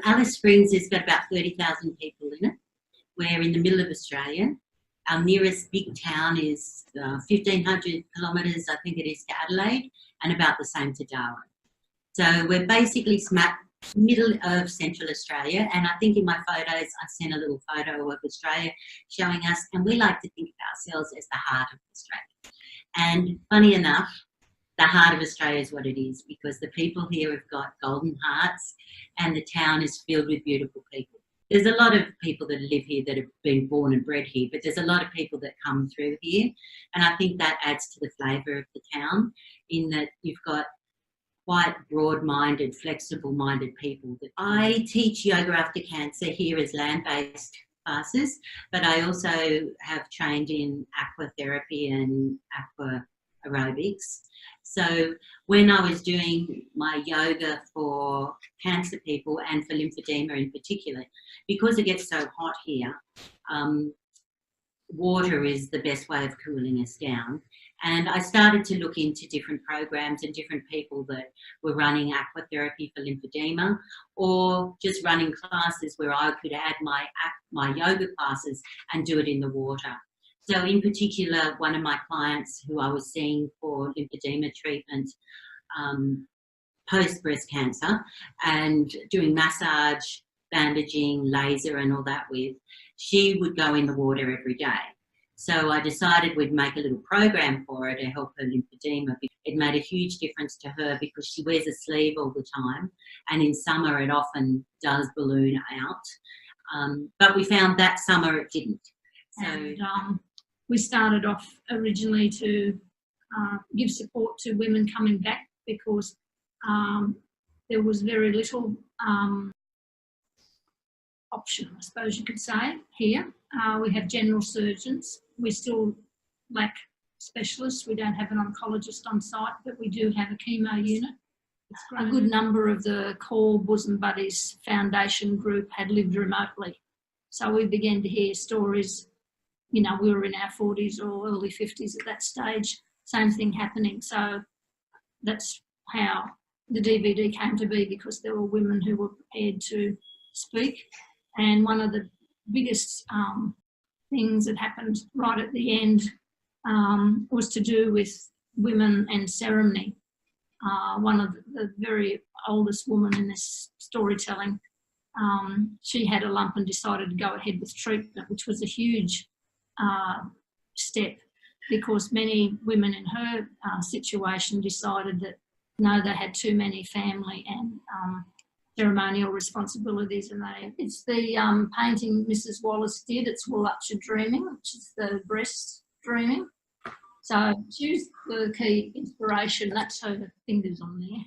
Alice Springs has got about 30,000 people in it. We're in the middle of Australia. Our nearest big town is 1,500 kilometres, I think it is, to Adelaide, and about the same to Darwin. So we're basically smack middle of Central Australia, and I think in my photos I sent a little photo of Australia showing us, and we like to think of ourselves as the heart of Australia. And funny enough, the heart of Australia is what it is, because the people here have got golden hearts and the town is filled with beautiful people. There's a lot of people that live here that have been born and bred here, but there's a lot of people that come through here, and I think that adds to the flavour of the town, in that you've got quite broad-minded, flexible-minded people. I teach yoga after cancer here as land-based classes, but I also have trained in aquatherapy and aqua aerobics. So when I was doing my yoga for cancer people and for lymphedema in particular, because it gets so hot here, water is the best way of cooling us down. And I started to look into different programs and different people that were running aquatherapy for lymphedema, or just running classes where I could add my yoga classes and do it in the water. So in particular, one of my clients who I was seeing for lymphedema treatment post-breast cancer and doing massage, bandaging, laser and all that with, she would go in the water every day. So I decided we'd make a little program for her to help her lymphedema. It made a huge difference to her because she wears a sleeve all the time, and in summer it often does balloon out. But we found that summer it didn't. So and, we started off originally to give support to women coming back, because there was very little option, I suppose you could say, here. We have general surgeons. We still lack specialists. We don't have an oncologist on site, but we do have a chemo unit. A good number of the core Bosom Buddies Foundation group had lived remotely. So we began to hear stories, you know, we were in our 40s or early 50s at that stage, same thing happening. So that's how the DVD came to be, because there were women who were prepared to speak. And one of the biggest things that happened right at the end was to do with women and ceremony. One of the very oldest women in this storytelling, she had a lump and decided to go ahead with treatment, which was a huge step, because many women in her situation decided that no, they had too many family and ceremonial responsibilities, and it's the painting Mrs. Wallace did. It's Wallupcha Dreaming, which is the breast dreaming. So she's the key inspiration. That's her fingers on there.